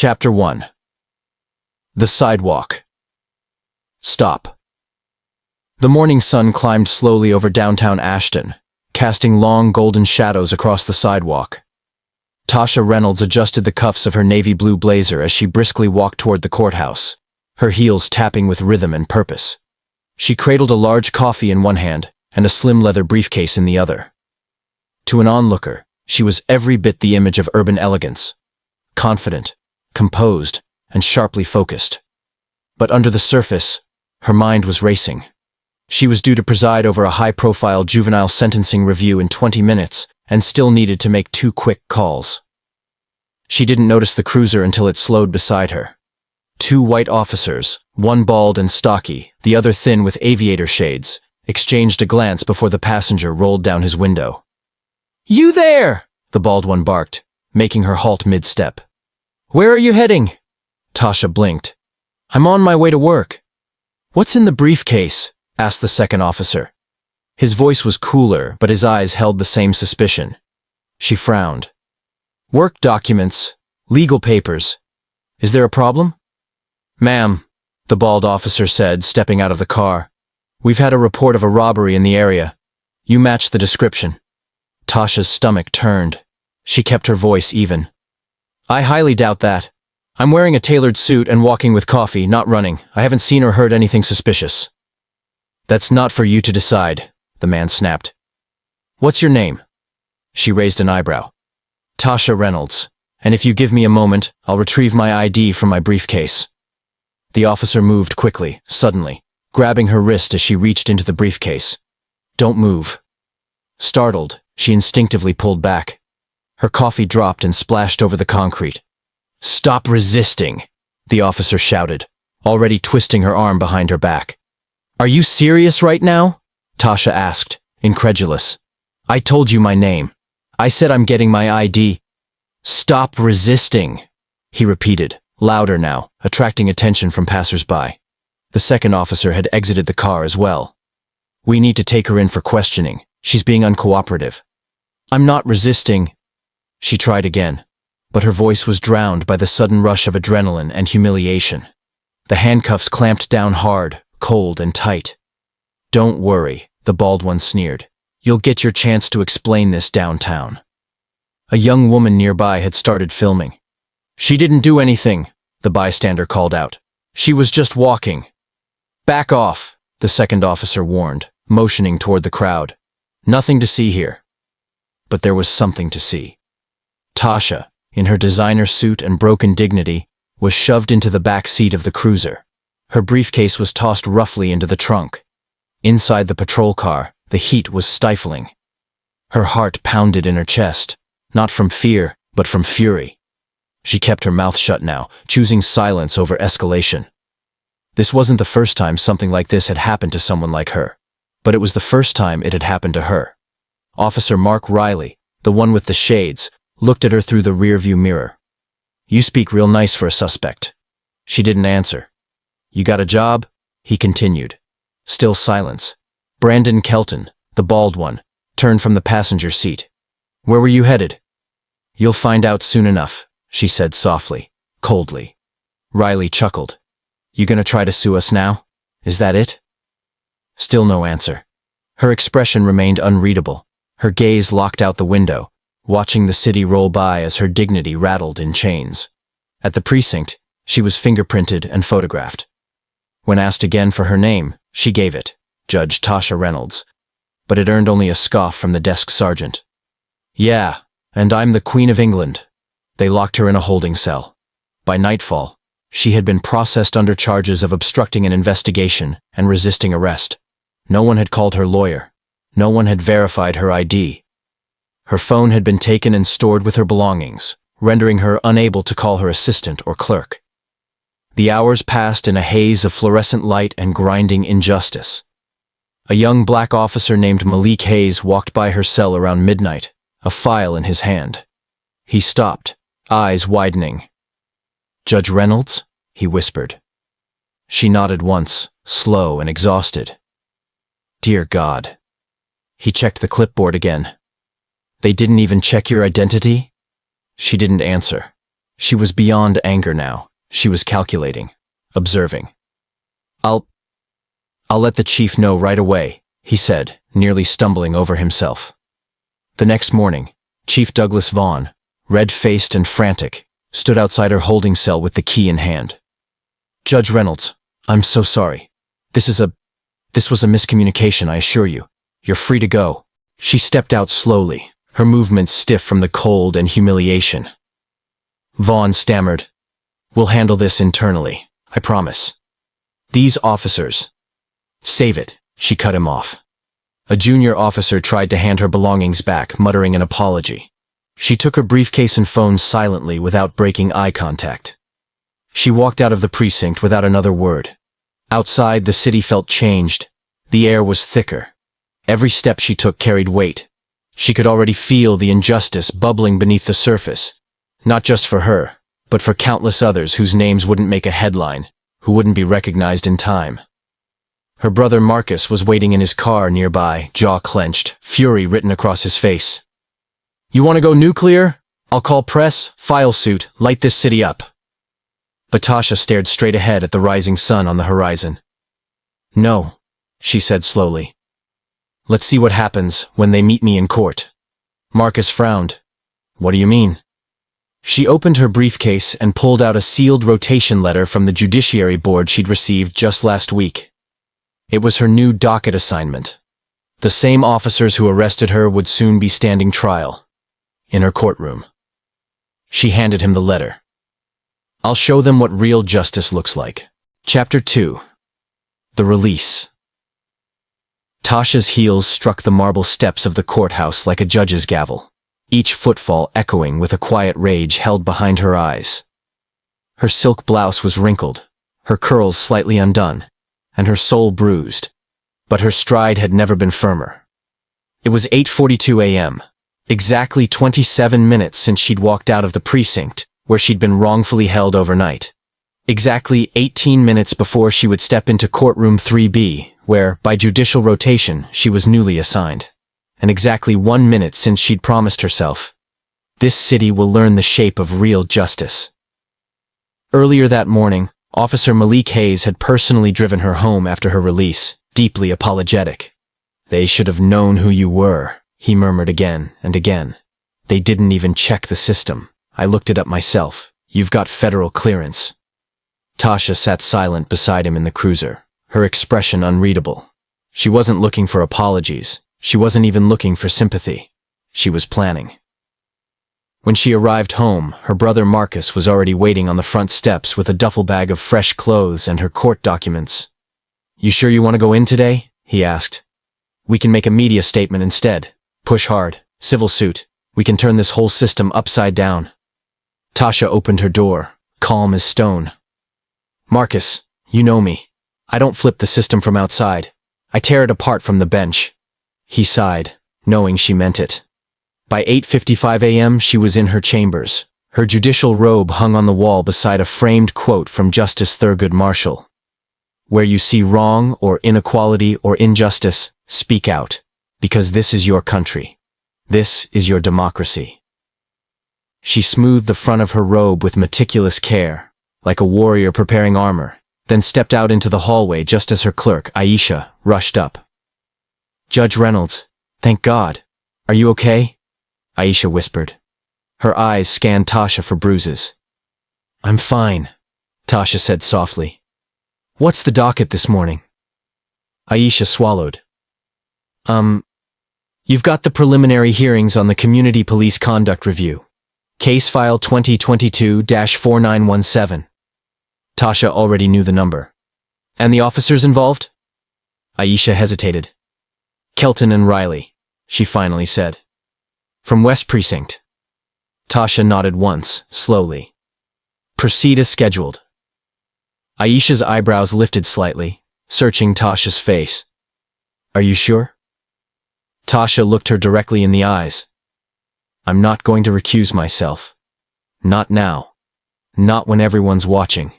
Chapter 1. The Sidewalk. Stop. The morning sun climbed slowly over downtown Ashton, casting long golden shadows across the sidewalk. Tasha Reynolds adjusted the cuffs of her navy blue blazer as she briskly walked toward the courthouse, her heels tapping with rhythm and purpose. She cradled a large coffee in one hand and a slim leather briefcase in the other. To an onlooker, she was every bit the image of urban elegance, confident, composed, and sharply focused. But under the surface, her mind was racing. She was due to preside over a high-profile juvenile sentencing review in 20 minutes and still needed to make 2 quick calls. She didn't notice the cruiser until it slowed beside her. 2 white officers, one bald and stocky, the other thin with aviator shades, exchanged a glance before the passenger rolled down his window. "You there!" the bald one barked, making her halt mid-step. "Where are you heading?" Tasha blinked. "I'm on my way to work." "What's in the briefcase?" asked the second officer. His voice was cooler, but his eyes held the same suspicion. She frowned. "Work documents, legal papers. Is there a problem?" "Ma'am," the bald officer said, stepping out of the car. "We've had a report of a robbery in the area. You match the description." Tasha's stomach turned. She kept her voice even. "I highly doubt that. I'm wearing a tailored suit and walking with coffee, not running. I haven't seen or heard anything suspicious." "That's not for you to decide," the man snapped. "What's your name?" She raised an eyebrow. "Tasha Reynolds, and if you give me a moment, I'll retrieve my ID from my briefcase." The officer moved quickly, suddenly, grabbing her wrist as she reached into the briefcase. "Don't move." Startled, she instinctively pulled back. Her coffee dropped and splashed over the concrete. "Stop resisting," the officer shouted, already twisting her arm behind her back. "Are you serious right now?" Tasha asked, incredulous. "I told you my name. I said I'm getting my ID." "Stop resisting," he repeated, louder now, attracting attention from passers-by. The second officer had exited the car as well. "We need to take her in for questioning. She's being uncooperative." "I'm not resisting." She tried again, but her voice was drowned by the sudden rush of adrenaline and humiliation. The handcuffs clamped down hard, cold and tight. "Don't worry," the bald one sneered. "You'll get your chance to explain this downtown." A young woman nearby had started filming. "She didn't do anything," the bystander called out. "She was just walking." "Back off," the second officer warned, motioning toward the crowd. "Nothing to see here." But there was something to see. Tasha, in her designer suit and broken dignity, was shoved into the back seat of the cruiser. Her briefcase was tossed roughly into the trunk. Inside the patrol car, the heat was stifling. Her heart pounded in her chest, not from fear, but from fury. She kept her mouth shut now, choosing silence over escalation. This wasn't the first time something like this had happened to someone like her, but it was the first time it had happened to her. Officer Mark Riley, the one with the shades, looked at her through the rearview mirror. "You speak real nice for a suspect." She didn't answer. "You got a job?" he continued. Still silence. Brandon Kelton, the bald one, turned from the passenger seat. "Where were you headed?" "You'll find out soon enough," she said softly, coldly. Riley chuckled. "You gonna try to sue us now? Is that it?" Still no answer. Her expression remained unreadable, her gaze locked out the window, watching the city roll by as her dignity rattled in chains. At the precinct, she was fingerprinted and photographed. When asked again for her name, she gave it, Judge Tasha Reynolds, but it earned only a scoff from the desk sergeant. "Yeah, and I'm the Queen of England." They locked her in a holding cell. By nightfall, she had been processed under charges of obstructing an investigation and resisting arrest. No one had called her lawyer. No one had verified her ID. Her phone had been taken and stored with her belongings, rendering her unable to call her assistant or clerk. The hours passed in a haze of fluorescent light and grinding injustice. A young black officer named Malik Hayes walked by her cell around midnight, a file in his hand. He stopped, eyes widening. "Judge Reynolds?" he whispered. She nodded once, slow and exhausted. "Dear God." He checked the clipboard again. "They didn't even check your identity?" She didn't answer. She was beyond anger now. She was calculating, observing. I'll let the chief know right away, he said, nearly stumbling over himself. The next morning, Chief Douglas Vaughn, red-faced and frantic, stood outside her holding cell with the key in hand. Judge Reynolds, I'm so sorry. This was a miscommunication, I assure you. You're free to go. She stepped out slowly, her movements stiff from the cold and humiliation. Vaughn stammered, We'll handle this internally, I promise. These officers. Save it, she cut him off. A junior officer tried to hand her belongings back, muttering an apology. She took her briefcase and phone silently without breaking eye contact. She walked out of the precinct without another word. Outside, the city felt changed. The air was thicker. Every step she took carried weight. She could already feel the injustice bubbling beneath the surface, not just for her, but for countless others whose names wouldn't make a headline, who wouldn't be recognized in time. Her brother Marcus was waiting in his car nearby, jaw clenched, fury written across his face. You want to go nuclear? I'll call press, file suit, light this city up. But Tasha stared straight ahead at the rising sun on the horizon. No, she said slowly. Let's see what happens when they meet me in court. Marcus frowned. What do you mean? She opened her briefcase and pulled out a sealed rotation letter from the Judiciary Board she'd received just last week. It was her new docket assignment. The same officers who arrested her would soon be standing trial. In her courtroom. She handed him the letter. I'll show them what real justice looks like. Chapter 2. The Release. Tasha's heels struck the marble steps of the courthouse like a judge's gavel, each footfall echoing with a quiet rage held behind her eyes. Her silk blouse was wrinkled, her curls slightly undone, and her soul bruised, but her stride had never been firmer. It was 8:42 a.m., exactly 27 minutes since she'd walked out of the precinct, where she'd been wrongfully held overnight. Exactly 18 minutes before she would step into courtroom 3B, where, by judicial rotation, she was newly assigned. And exactly 1 minute since she'd promised herself, this city will learn the shape of real justice. Earlier that morning, Officer Malik Hayes had personally driven her home after her release, deeply apologetic. They should have known who you were, he murmured again and again. They didn't even check the system. I looked it up myself. You've got federal clearance. Tasha sat silent beside him in the cruiser, her expression unreadable. She wasn't looking for apologies. She wasn't even looking for sympathy. She was planning. When she arrived home, her brother Marcus was already waiting on the front steps with a duffel bag of fresh clothes and her court documents. You sure you want to go in today? He asked. We can make a media statement instead. Push hard. Civil suit. We can turn this whole system upside down. Tasha opened her door, calm as stone. Marcus, you know me. I don't flip the system from outside. I tear it apart from the bench. He sighed, knowing she meant it. By 8:55 a.m. she was in her chambers. Her judicial robe hung on the wall beside a framed quote from Justice Thurgood Marshall. Where you see wrong or inequality or injustice, speak out, because this is your country. This is your democracy. She smoothed the front of her robe with meticulous care, like a warrior preparing armor, then stepped out into the hallway just as her clerk, Aisha, rushed up. Judge Reynolds, thank God. Are you okay? Aisha whispered. Her eyes scanned Tasha for bruises. I'm fine, Tasha said softly. What's the docket this morning? Aisha swallowed. You've got the preliminary hearings on the Community Police Conduct Review. Case file 2022-4917. Tasha already knew the number. And the officers involved? Aisha hesitated. Kelton and Riley, she finally said. From West Precinct. Tasha nodded once, slowly. Proceed as scheduled. Aisha's eyebrows lifted slightly, searching Tasha's face. Are you sure? Tasha looked her directly in the eyes. I'm not going to recuse myself. Not now. Not when everyone's watching.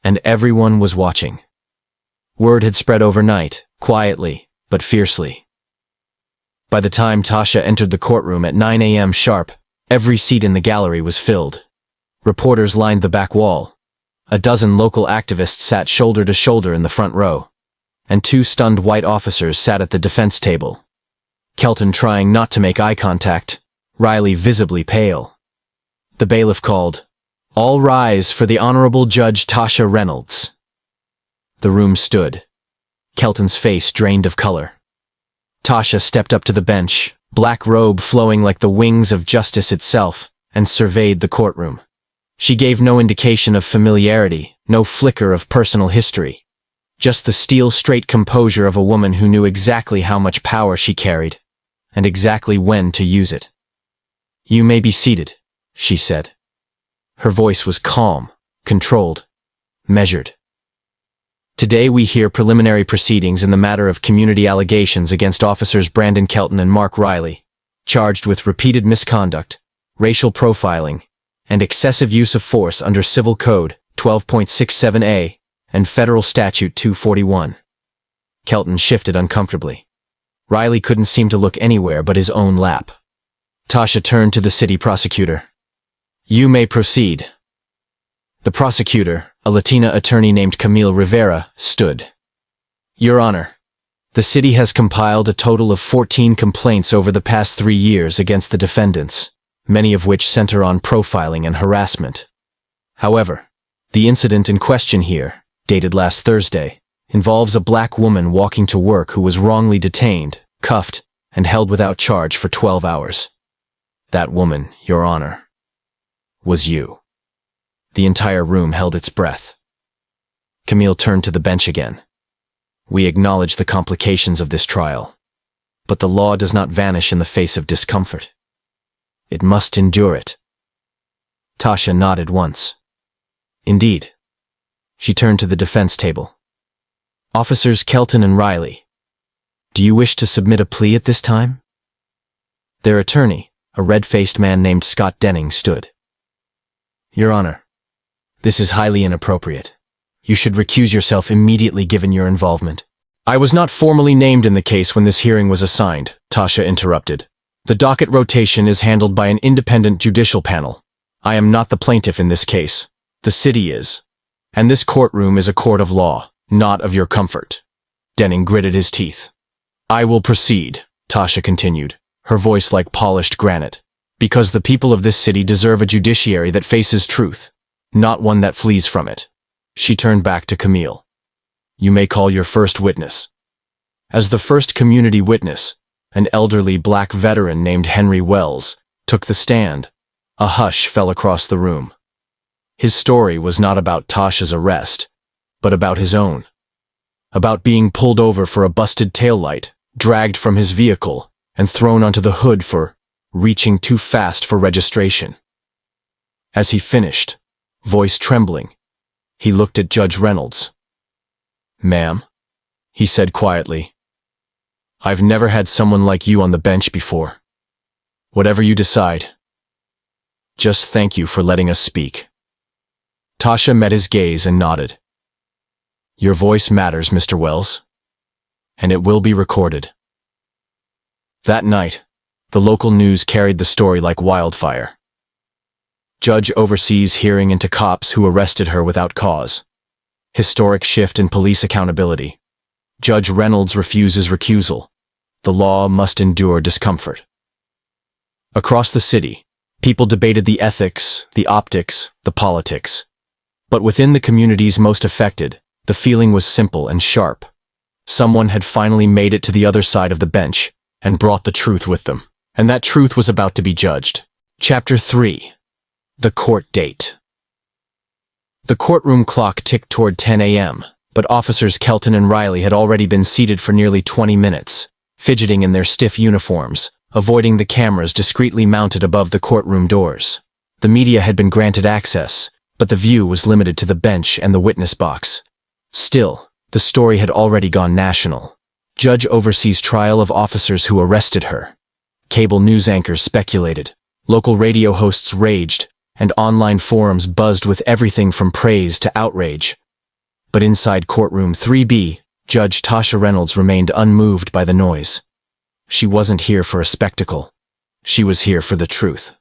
And everyone was watching. Word had spread overnight, quietly, but fiercely. By the time Tasha entered the courtroom at 9 a.m. sharp, every seat in the gallery was filled. Reporters lined the back wall. A dozen local activists sat shoulder to shoulder in the front row, and two stunned white officers sat at the defense table. Kelton trying not to make eye contact, Riley visibly pale. The bailiff called, "All rise for the Honorable Judge Tasha Reynolds." The room stood, Kelton's face drained of color. Tasha stepped up to the bench, black robe flowing like the wings of justice itself, and surveyed the courtroom. She gave no indication of familiarity, no flicker of personal history. Just the steel-straight composure of a woman who knew exactly how much power she carried, and exactly when to use it. "You may be seated," she said. Her voice was calm, controlled, measured. "Today we hear preliminary proceedings in the matter of community allegations against officers Brandon Kelton and Mark Riley, charged with repeated misconduct, racial profiling, and excessive use of force under Civil Code 12.67a and Federal Statute 241. Kelton shifted uncomfortably. Riley couldn't seem to look anywhere but his own lap. Tasha turned to the city prosecutor. "You may proceed." The prosecutor, a Latina attorney named Camille Rivera, stood. "Your Honor, the city has compiled a total of 14 complaints over the past 3 years against the defendants, many of which center on profiling and harassment. However, the incident in question here, dated last Thursday, involves a black woman walking to work who was wrongly detained, cuffed, and held without charge for 12 hours. That woman, Your Honor, was you." The entire room held its breath. Camille turned to the bench again. "We acknowledge the complications of this trial, but the law does not vanish in the face of discomfort. It must endure it." Tasha nodded once. "Indeed." She turned to the defense table. "Officers Kelton and Riley, do you wish to submit a plea at this time?" Their attorney, a red-faced man named Scott Denning, stood. "Your Honor, this is highly inappropriate. You should recuse yourself immediately given your involvement." "I was not formally named in the case when this hearing was assigned," Tasha interrupted. "The docket rotation is handled by an independent judicial panel. I am not the plaintiff in this case. The city is. And this courtroom is a court of law, not of your comfort." Denning gritted his teeth. "I will proceed," Tasha continued, her voice like polished granite, "because the people of this city deserve a judiciary that faces truth, not one that flees from it." She turned back to Camille. "You may call your first witness." As the first community witness, an elderly black veteran named Henry Wells, took the stand, a hush fell across the room. His story was not about Tasha's arrest, but about his own. About being pulled over for a busted taillight, dragged from his vehicle, and thrown onto the hood for reaching too fast for registration. As he finished, voice trembling, he looked at Judge Reynolds. "Ma'am," he said quietly, "I've never had someone like you on the bench before. Whatever you decide, just thank you for letting us speak." Tasha met his gaze and nodded. "Your voice matters, Mr. Wells, and it will be recorded." That night, the local news carried the story like wildfire. Judge oversees hearing into cops who arrested her without cause. Historic shift in police accountability. Judge Reynolds refuses recusal. The law must endure discomfort. Across the city, people debated the ethics, the optics, the politics. But within the communities most affected, the feeling was simple and sharp. Someone had finally made it to the other side of the bench and brought the truth with them. And that truth was about to be judged. Chapter 3. The Court Date. The courtroom clock ticked toward 10 a.m., but officers Kelton and Riley had already been seated for nearly 20 minutes, fidgeting in their stiff uniforms, avoiding the cameras discreetly mounted above the courtroom doors. The media had been granted access, but the view was limited to the bench and the witness box. Still, the story had already gone national. Judge oversees trial of officers who arrested her. Cable news anchors speculated, local radio hosts raged, and online forums buzzed with everything from praise to outrage. But inside courtroom 3B, Judge Tasha Reynolds remained unmoved by the noise. She wasn't here for a spectacle. She was here for the truth.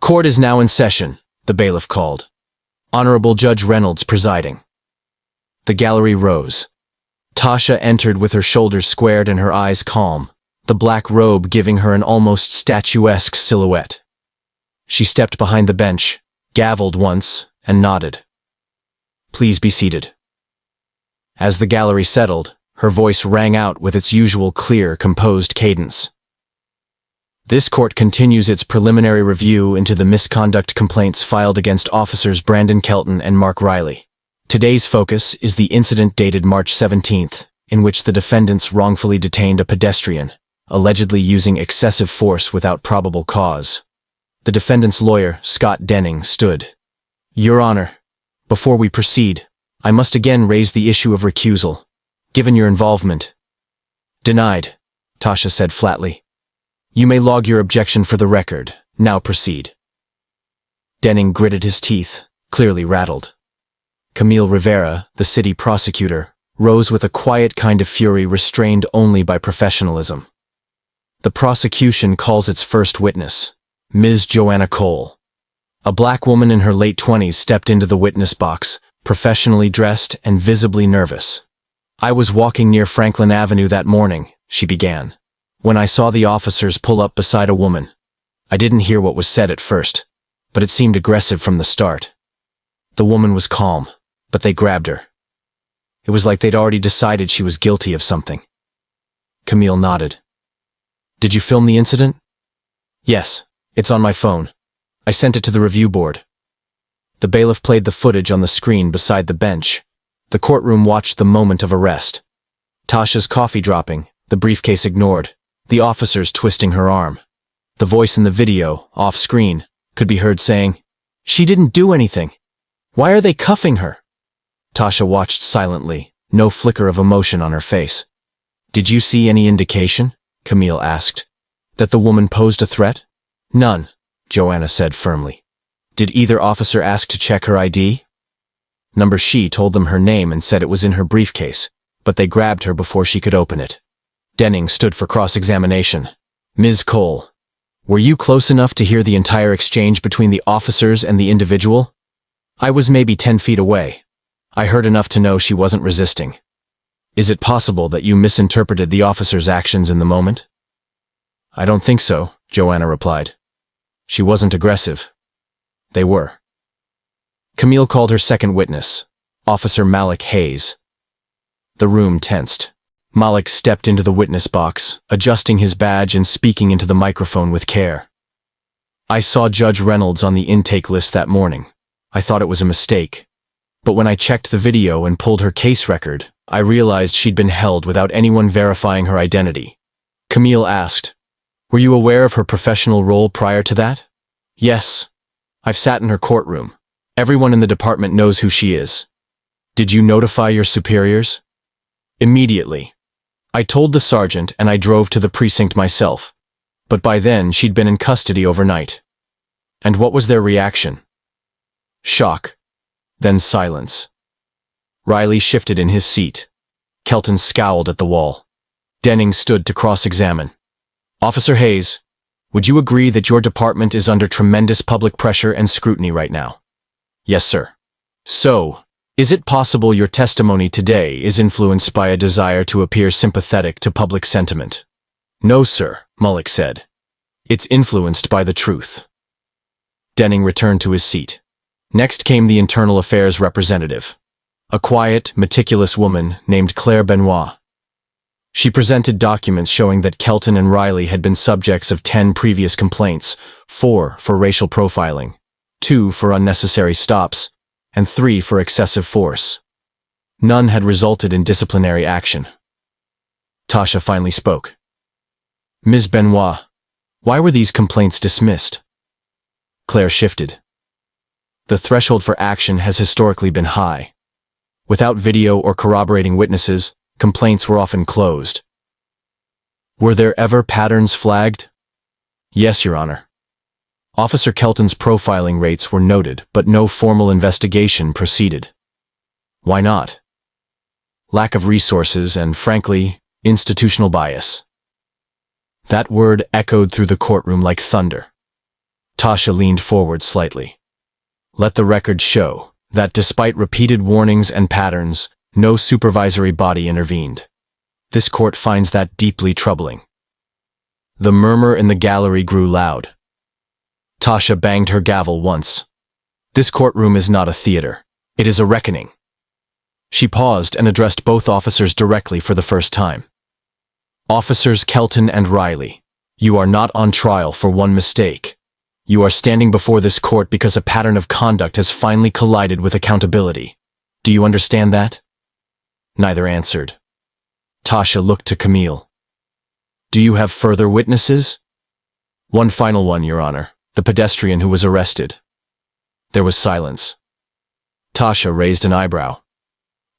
"Court is now in session," the bailiff called. Honorable Judge Reynolds presiding. The gallery rose. Tasha entered with her shoulders squared and her eyes calm, the black robe giving her an almost statuesque silhouette. She stepped behind the bench, gavelled once, and nodded. Please be seated. As the gallery settled, her voice rang out with its usual clear, composed cadence. This court continues its preliminary review into the misconduct complaints filed against officers Brandon Kelton and Mark Riley. Today's focus is the incident dated March 17th, in which the defendants wrongfully detained a pedestrian, allegedly using excessive force without probable cause. The defendant's lawyer, Scott Denning, stood. Your Honor, before we proceed, I must again raise the issue of recusal, given your involvement. Denied, Tasha said flatly. You may log your objection for the record. Now proceed. Denning gritted his teeth, clearly rattled. Camille Rivera, the city prosecutor, rose with a quiet kind of fury restrained only by professionalism. The prosecution calls its first witness, Ms. Joanna Cole. A black woman in her late 20s stepped into the witness box, professionally dressed and visibly nervous. I was walking near Franklin Avenue that morning, she began, when I saw the officers pull up beside a woman. I didn't hear what was said at first, but it seemed aggressive from the start. The woman was calm, but they grabbed her. It was like they'd already decided she was guilty of something. Camille nodded. Did you film the incident? Yes, it's on my phone. I sent it to the review board. The bailiff played the footage on the screen beside the bench. The courtroom watched the moment of arrest. Tasha's coffee dropping, the briefcase ignored, the officers twisting her arm. The voice in the video, off-screen, could be heard saying, "She didn't do anything. Why are they cuffing her?" Tasha watched silently, no flicker of emotion on her face. Did you see any indication, Camille asked, that the woman posed a threat? None, Joanna said firmly. Did either officer ask to check her ID? She told them her name and said it was in her briefcase, but they grabbed her before she could open it. Denning stood for cross-examination. Ms. Cole, were you close enough to hear the entire exchange between the officers and the individual? I was maybe 10 feet away. I heard enough to know she wasn't resisting. Is it possible that you misinterpreted the officer's actions in the moment? I don't think so, Joanna replied. She wasn't aggressive. They were. Camille called her second witness, Officer Malik Hayes. The room tensed. Malik stepped into the witness box, adjusting his badge and speaking into the microphone with care. I saw Judge Reynolds on the intake list that morning. I thought it was a mistake. But when I checked the video and pulled her case record, I realized she'd been held without anyone verifying her identity. Camille asked, were you aware of her professional role prior to that? Yes. I've sat in her courtroom. Everyone in the department knows who she is. Did you notify your superiors? Immediately. I told the sergeant and I drove to the precinct myself. But by then she'd been in custody overnight. And what was their reaction? Shock. Then silence. Riley shifted in his seat. Kelton scowled at the wall. Denning stood to cross-examine. Officer Hayes, would you agree that your department is under tremendous public pressure and scrutiny right now? Yes, sir. So, is it possible your testimony today is influenced by a desire to appear sympathetic to public sentiment? No, sir, Malik said. It's influenced by the truth. Denning returned to his seat. Next came the Internal Affairs representative, a quiet, meticulous woman named Claire Benoit. She presented documents showing that Kelton and Riley had been subjects of 10 previous complaints, 4 for racial profiling, 2 for unnecessary stops, and 3 for excessive force. None had resulted in disciplinary action. Tasha finally spoke. Ms. Benoit, why were these complaints dismissed? Claire shifted. The threshold for action has historically been high. Without video or corroborating witnesses, complaints were often closed. Were there ever patterns flagged? Yes, Your Honor. Officer Kelton's profiling rates were noted, but no formal investigation proceeded. Why not? Lack of resources and, frankly, institutional bias. That word echoed through the courtroom like thunder. Tasha leaned forward slightly. Let the record show that despite repeated warnings and patterns, no supervisory body intervened. This court finds that deeply troubling. The murmur in the gallery grew loud. Tasha banged her gavel once. This courtroom is not a theater. It is a reckoning. She paused and addressed both officers directly for the first time. Officers Kelton and Riley, you are not on trial for one mistake. You are standing before this court because a pattern of conduct has finally collided with accountability. Do you understand that? Neither answered. Tasha looked to Camille. Do you have further witnesses? One final one, Your Honor, the pedestrian who was arrested. There was silence. Tasha raised an eyebrow.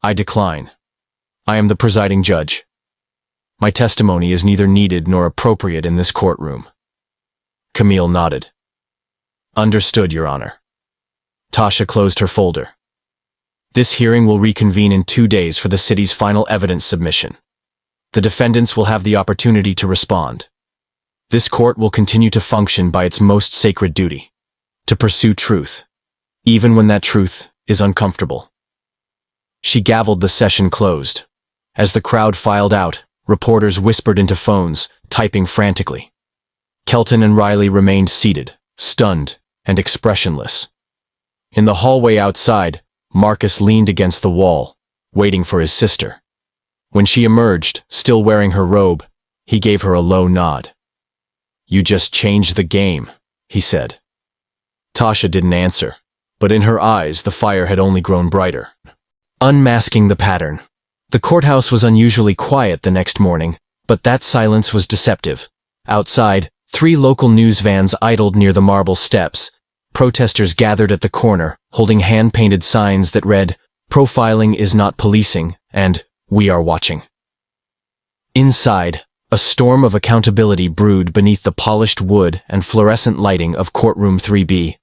I decline. I am the presiding judge. My testimony is neither needed nor appropriate in this courtroom. Camille nodded. Understood, Your Honor. Tasha closed her folder. This hearing will reconvene in 2 days for the city's final evidence submission. The defendants will have the opportunity to respond. This court will continue to function by its most sacred duty, to pursue truth, even when that truth is uncomfortable. She gavelled the session closed. As the crowd filed out, reporters whispered into phones, typing frantically. Kelton and Riley remained seated, stunned and expressionless. In the hallway outside, Marcus leaned against the wall, waiting for his sister. When she emerged, still wearing her robe, he gave her a low nod. You just changed the game, he said. Tasha didn't answer, but in her eyes the fire had only grown brighter. Unmasking the pattern. The courthouse was unusually quiet the next morning, but that silence was deceptive. Outside, 3 local news vans idled near the marble steps. Protesters gathered at the corner, holding hand-painted signs that read, "Profiling is not policing," and "We are watching." Inside, a storm of accountability brewed beneath the polished wood and fluorescent lighting of Courtroom 3B.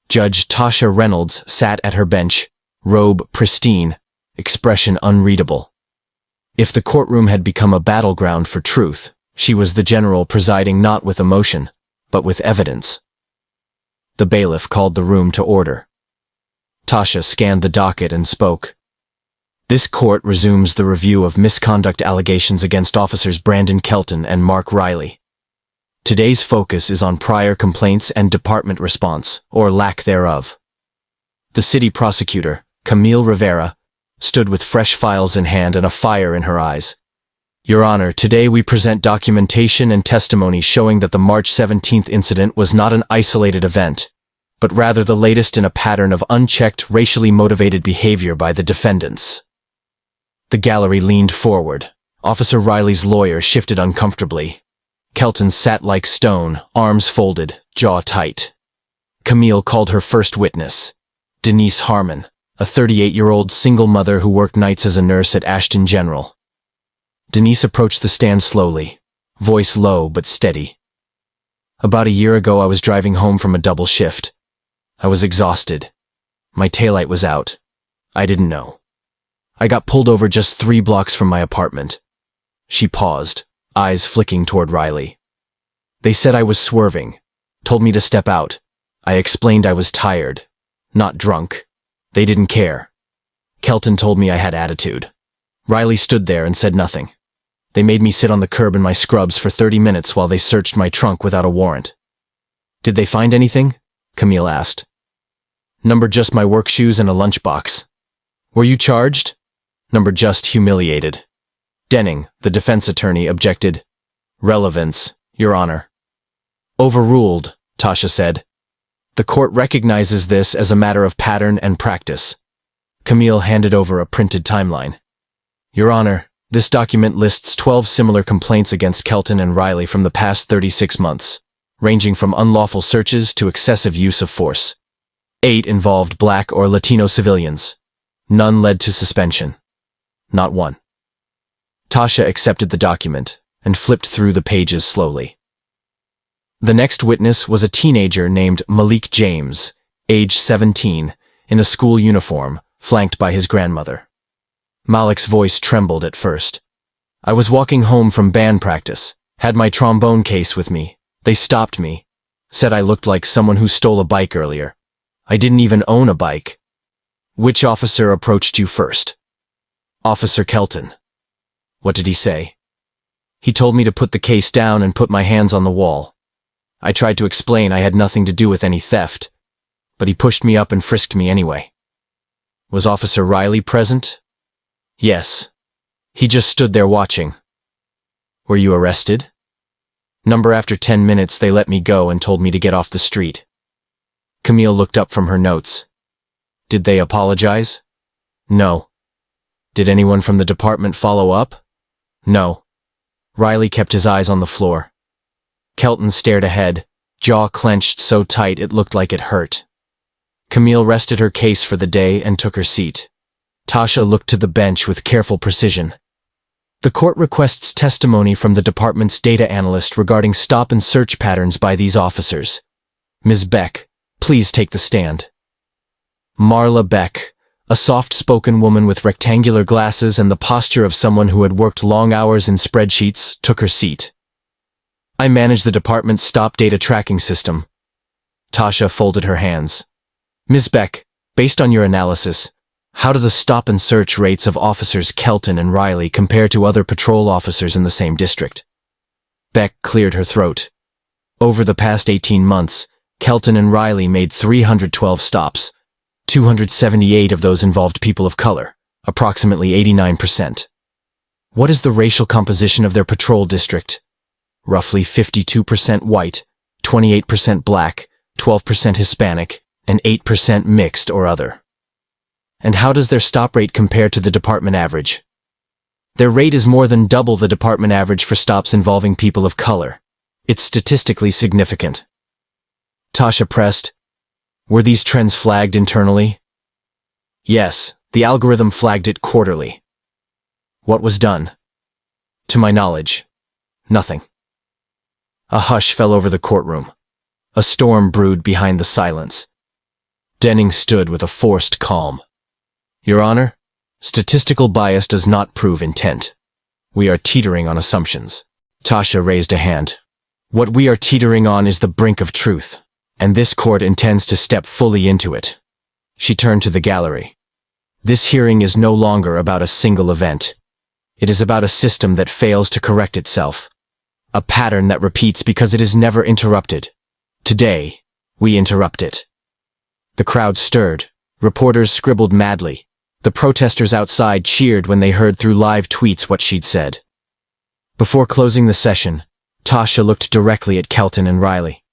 Judge Tasha Reynolds sat at her bench, robe pristine, expression unreadable. If the courtroom had become a battleground for truth, she was the general presiding not with emotion, but with evidence. The bailiff called the room to order. Tasha scanned the docket and spoke. This court resumes the review of misconduct allegations against officers Brandon Kelton and Mark Riley. Today's focus is on prior complaints and department response, or lack thereof. The city prosecutor, Camille Rivera, stood with fresh files in hand and a fire in her eyes. Your Honor, today we present documentation and testimony showing that the March 17th incident was not an isolated event, but rather the latest in a pattern of unchecked, racially motivated behavior by the defendants. The gallery leaned forward. Officer Riley's lawyer shifted uncomfortably. Kelton sat like stone, arms folded, jaw tight. Camille called her first witness, Denise Harmon, a 38-year-old single mother who worked nights as a nurse at Ashton General. Denise approached the stand slowly, voice low but steady. About a year ago, I was driving home from a double shift. I was exhausted. My taillight was out. I didn't know. I got pulled over just 3 blocks from my apartment. She paused, eyes flicking toward Riley. They said I was swerving, told me to step out. I explained I was tired, not drunk. They didn't care. Kelton told me I had attitude. Riley stood there and said nothing. They made me sit on the curb in my scrubs for 30 minutes while they searched my trunk without a warrant. Did they find anything? Camille asked. Number just my work shoes and a lunchbox. Were you charged? Number just humiliated. Denning, the defense attorney, objected. Relevance, Your Honor. Overruled, Tasha said. The court recognizes this as a matter of pattern and practice. Camille handed over a printed timeline. Your Honor, this document lists 12 similar complaints against Kelton and Riley from the past 36 months, ranging from unlawful searches to excessive use of force. 8 involved Black or Latino civilians. None led to suspension. Not one. Tasha accepted the document and flipped through the pages slowly. The next witness was a teenager named Malik James, age 17, in a school uniform, flanked by his grandmother. Malik's voice trembled at first. I was walking home from band practice, had my trombone case with me. They stopped me, said I looked like someone who stole a bike earlier. I didn't even own a bike. Which officer approached you first? Officer Kelton. What did he say? He told me to put the case down and put my hands on the wall. I tried to explain I had nothing to do with any theft, but he pushed me up and frisked me anyway. Was Officer Riley present? Yes. He just stood there watching. Were you arrested? After 10 minutes they let me go and told me to get off the street. Camille looked up from her notes. Did they apologize? No. Did anyone from the department follow up? No. Riley kept his eyes on the floor. Kelton stared ahead, jaw clenched so tight it looked like it hurt. Camille rested her case for the day and took her seat. Tasha looked to the bench with careful precision. The court requests testimony from the department's data analyst regarding stop and search patterns by these officers. Ms. Beck, please take the stand. Marla Beck, a soft-spoken woman with rectangular glasses and the posture of someone who had worked long hours in spreadsheets, took her seat. I manage the department's stop data tracking system. Tasha folded her hands. Ms. Beck, based on your analysis, how do the stop and search rates of officers Kelton and Riley compare to other patrol officers in the same district? Beck cleared her throat. Over the past 18 months, Kelton and Riley made 312 stops. 278 of those involved people of color, approximately 89%. What is the racial composition of their patrol district? Roughly 52% white, 28% black, 12% Hispanic, and 8% mixed or other. And how does their stop rate compare to the department average? Their rate is more than double the department average for stops involving people of color. It's statistically significant. Tasha pressed. Were these trends flagged internally? Yes, the algorithm flagged it quarterly. What was done? To my knowledge, nothing. A hush fell over the courtroom. A storm brewed behind the silence. Denning stood with a forced calm. Your Honor, statistical bias does not prove intent. We are teetering on assumptions. Tasha raised a hand. What we are teetering on is the brink of truth, and this court intends to step fully into it. She turned to the gallery. This hearing is no longer about a single event. It is about a system that fails to correct itself. A pattern that repeats because it is never interrupted. Today, we interrupt it. The crowd stirred. Reporters scribbled madly. The protesters outside cheered when they heard through live tweets what she'd said. Before closing the session, Tasha looked directly at Kelton and Riley.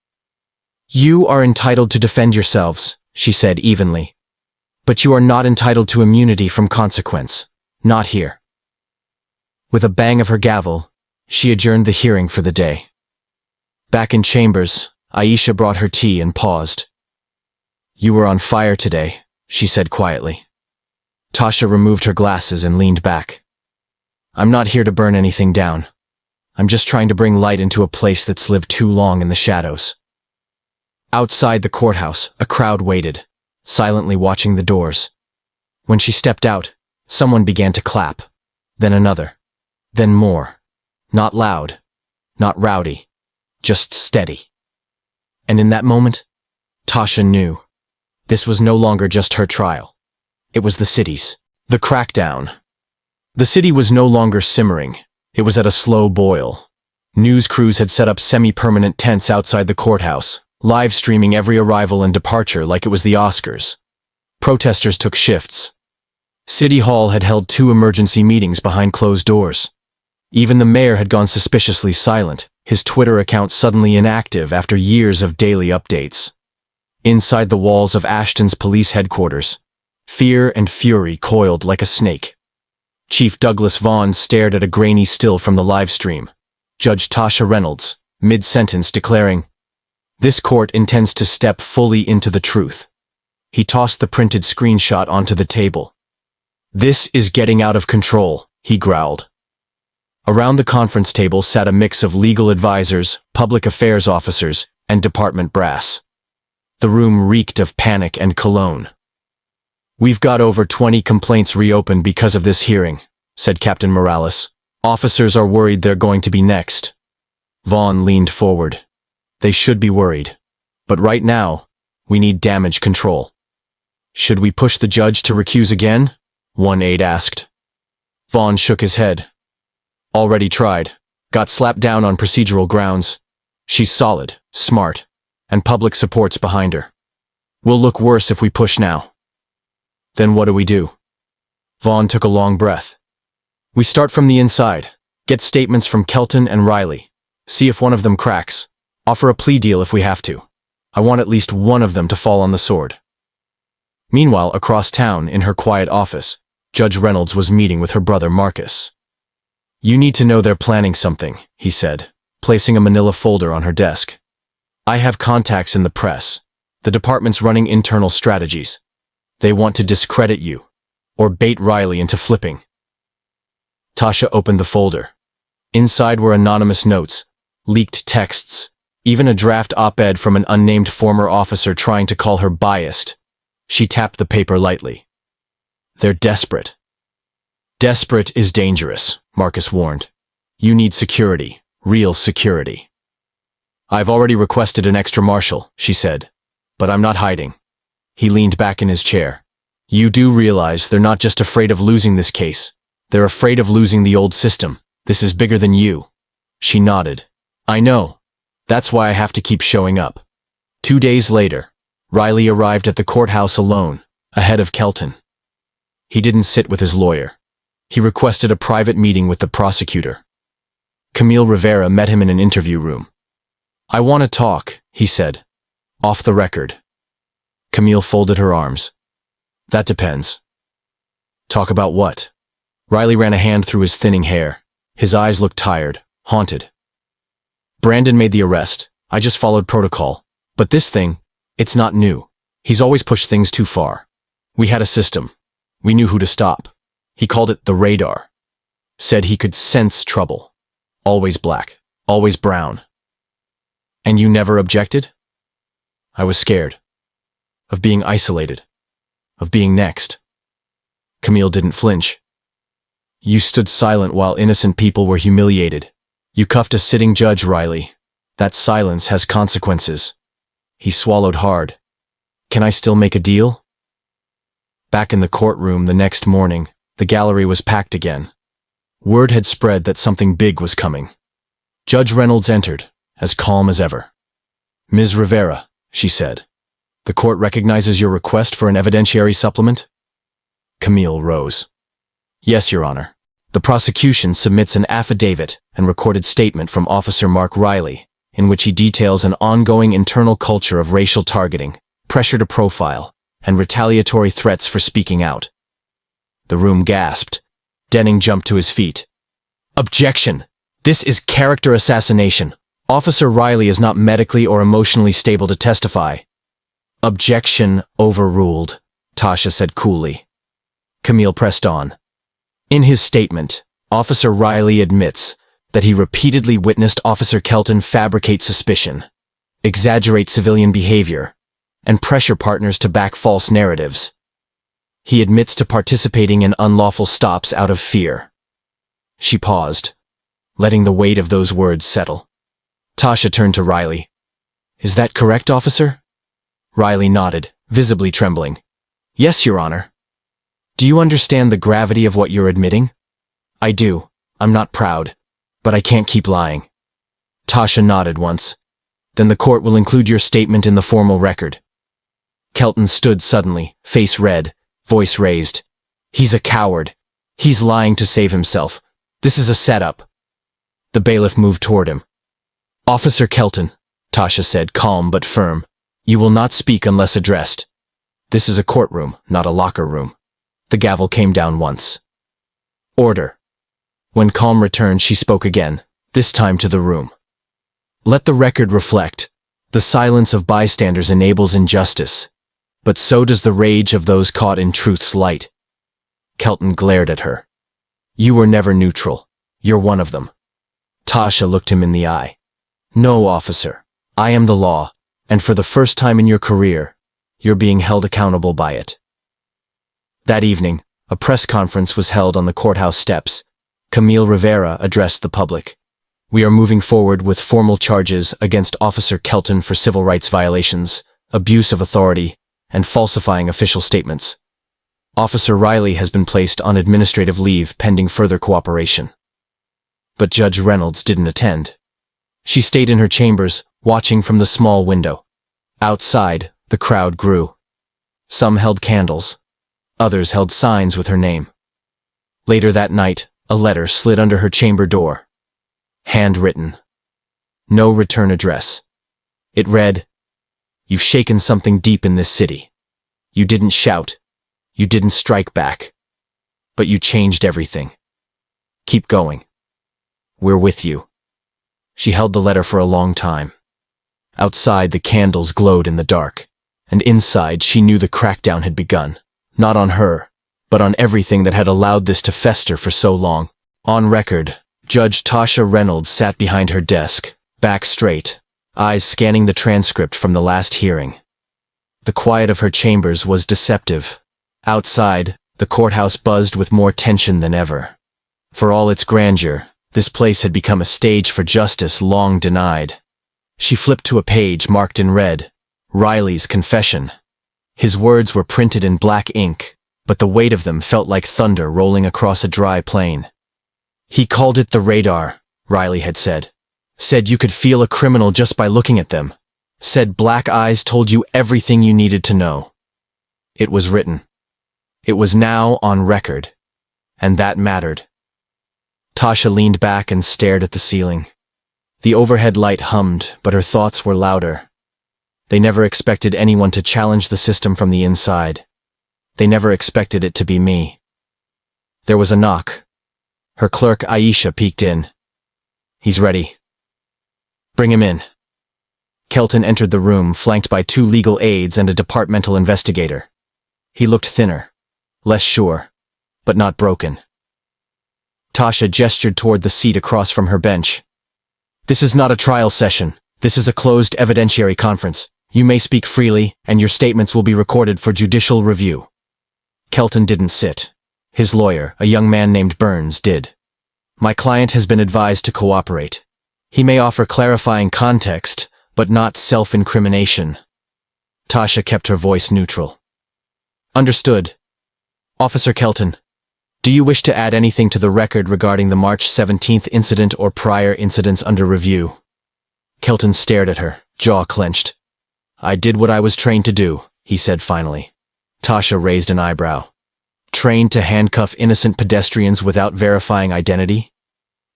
You are entitled to defend yourselves, she said evenly. But you are not entitled to immunity from consequence. Not here. With a bang of her gavel, she adjourned the hearing for the day. Back in chambers, Aisha brought her tea and paused. You were on fire today, she said quietly. Tasha removed her glasses and leaned back. I'm not here to burn anything down. I'm just trying to bring light into a place that's lived too long in the shadows. Outside the courthouse, a crowd waited, silently watching the doors. When she stepped out, someone began to clap, then another, then more. Not loud, not rowdy, just steady. And in that moment, Tasha knew. This was no longer just her trial. It was the city's. The crackdown. The city was no longer simmering. It was at a slow boil. News crews had set up semi-permanent tents outside the courthouse, live streaming every arrival and departure like it was the Oscars. Protesters took shifts. City Hall had held 2 emergency meetings behind closed doors. Even the mayor had gone suspiciously silent, his Twitter account suddenly inactive after years of daily updates. Inside the walls of Ashton's police headquarters, fear and fury coiled like a snake. Chief Douglas Vaughn stared at a grainy still from the live stream. Judge Tasha Reynolds, mid-sentence, declaring, "This court intends to step fully into the truth." He tossed the printed screenshot onto the table. "This is getting out of control," he growled. Around the conference table sat a mix of legal advisors, public affairs officers, and department brass. The room reeked of panic and cologne. "We've got over 20 complaints reopened because of this hearing," said Captain Morales. "Officers are worried they're going to be next." Vaughn leaned forward. "They should be worried. But right now, We need damage control. Should we push the judge to recuse again? One aide asked. Vaughn shook his head. Already tried. Got slapped down on procedural grounds. She's solid, smart, and public support's behind her. We'll look worse if we push now. Then what do we do? Vaughn took a long breath. We start from the inside. Get statements from Kelton and Riley. See if one of them cracks. Offer a plea deal if we have to. I want at least one of them to fall on the sword. Meanwhile, across town, in her quiet office, Judge Reynolds was meeting with her brother Marcus. You need to know they're planning something, he said, placing a manila folder on her desk. I have contacts in the press. The department's running internal strategies. They want to discredit you, or bait Riley into flipping. Tasha opened the folder. Inside were anonymous notes, leaked texts, even a draft op-ed from an unnamed former officer trying to call her biased. She tapped the paper lightly. They're desperate. Desperate is dangerous, Marcus warned. You need security, real security. I've already requested an extra marshal, she said, but I'm not hiding. He leaned back in his chair. You do realize they're not just afraid of losing this case. They're afraid of losing the old system. This is bigger than you. She nodded. I know. That's why I have to keep showing up. 2 days later, Riley arrived at the courthouse alone, ahead of Kelton. He didn't sit with his lawyer. He requested a private meeting with the prosecutor. Camille Rivera met him in an interview room. I want to talk, he said. Off the record. Camille folded her arms. That depends. Talk about what? Riley ran a hand through his thinning hair. His eyes looked tired, haunted. Brandon made the arrest. I just followed protocol. But this thing, it's not new. He's always pushed things too far. We had a system. We knew who to stop. He called it the radar. Said he could sense trouble. Always black, always brown. And you never objected? I was scared. Of being isolated. Of being next. Camille didn't flinch. You stood silent while innocent people were humiliated. You cuffed a sitting judge, Riley. That silence has consequences. He swallowed hard. Can I still make a deal? Back in the courtroom the next morning, the gallery was packed again. Word had spread that something big was coming. Judge Reynolds entered, as calm as ever. Ms. Rivera, she said, the court recognizes your request for an evidentiary supplement? Camille rose. Yes, Your Honor. The prosecution submits an affidavit and recorded statement from Officer Mark Riley, in which he details an ongoing internal culture of racial targeting, pressure to profile, and retaliatory threats for speaking out. The room gasped. Denning jumped to his feet. Objection! This is character assassination. Officer Riley is not medically or emotionally stable to testify. Objection overruled, Tasha said coolly. Camille pressed on. In his statement, Officer Riley admits that he repeatedly witnessed Officer Kelton fabricate suspicion, exaggerate civilian behavior, and pressure partners to back false narratives. He admits to participating in unlawful stops out of fear. She paused, letting the weight of those words settle. Tasha turned to Riley. Is that correct, officer? Riley nodded, visibly trembling. Yes, Your Honor. Do you understand the gravity of what you're admitting? I do. I'm not proud, but I can't keep lying. Tasha nodded once. Then the court will include your statement in the formal record. Kelton stood suddenly, face red, voice raised. He's a coward. He's lying to save himself. This is a setup. The bailiff moved toward him. Officer Kelton, Tasha said, calm but firm. You will not speak unless addressed. This is a courtroom, not a locker room. The gavel came down once. Order. When calm returned, she spoke again, this time to the room. Let the record reflect. The silence of bystanders enables injustice, but so does the rage of those caught in truth's light. Kelton glared at her. You were never neutral. You're one of them. Tasha looked him in the eye. No, officer. I am the law, and for the first time in your career, you're being held accountable by it. That evening, a press conference was held on the courthouse steps. Camille Rivera addressed the public. We are moving forward with formal charges against Officer Kelton for civil rights violations, abuse of authority, and falsifying official statements. Officer Riley has been placed on administrative leave pending further cooperation. But Judge Reynolds didn't attend. She stayed in her chambers, watching from the small window. Outside, the crowd grew. Some held candles. Others held signs with her name. Later that night, a letter slid under her chamber door. Handwritten. No return address. It read, "You've shaken something deep in this city. You didn't shout. You didn't strike back. But you changed everything. Keep going. We're with you." She held the letter for a long time. Outside, the candles glowed in the dark, and inside she knew the crackdown had begun, not on her, but on everything that had allowed this to fester for so long. On record, Judge Tasha Reynolds sat behind her desk, back straight, eyes scanning the transcript from the last hearing. The quiet of her chambers was deceptive. Outside, the courthouse buzzed with more tension than ever. For all its grandeur, this place had become a stage for justice long denied. She flipped to a page marked in red, Riley's confession. His words were printed in black ink, but the weight of them felt like thunder rolling across a dry plain. "He called it the radar," Riley had said. "Said you could feel a criminal just by looking at them. Said black eyes told you everything you needed to know." It was written. It was now on record. And that mattered. Tasha leaned back and stared at the ceiling. The overhead light hummed, but her thoughts were louder. They never expected anyone to challenge the system from the inside. They never expected it to be me. There was a knock. Her clerk Aisha peeked in. "He's ready." "Bring him in." Kelton entered the room, flanked by 2 legal aides and a departmental investigator. He looked thinner, less sure, but not broken. Tasha gestured toward the seat across from her bench. "This is not a trial session. This is a closed evidentiary conference. You may speak freely, and your statements will be recorded for judicial review." Kelton didn't sit. His lawyer, a young man named Burns, did. "My client has been advised to cooperate. He may offer clarifying context, but not self-incrimination." Tasha kept her voice neutral. "Understood. Officer Kelton, do you wish to add anything to the record regarding the March 17th incident or prior incidents under review?" Kelton stared at her, jaw clenched. "I did what I was trained to do," he said finally. Tasha raised an eyebrow. "Trained to handcuff innocent pedestrians without verifying identity?"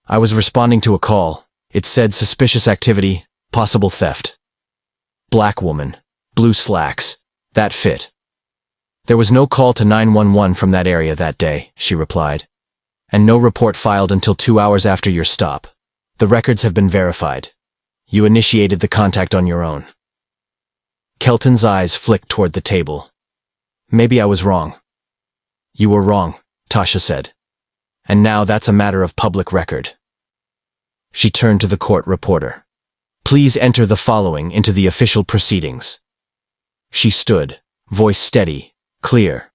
"I was responding to a call. It said suspicious activity, possible theft." "Black woman, blue slacks. That fit." "There was no call to 911 from that area that day," she replied. "And no report filed until 2 hours after your stop. The records have been verified. You initiated the contact on your own." Kelton's eyes flicked toward the table. "Maybe I was wrong." "You were wrong," Tasha said. "And now that's a matter of public record." She turned to the court reporter. "Please enter the following into the official proceedings." She stood, voice steady, clear.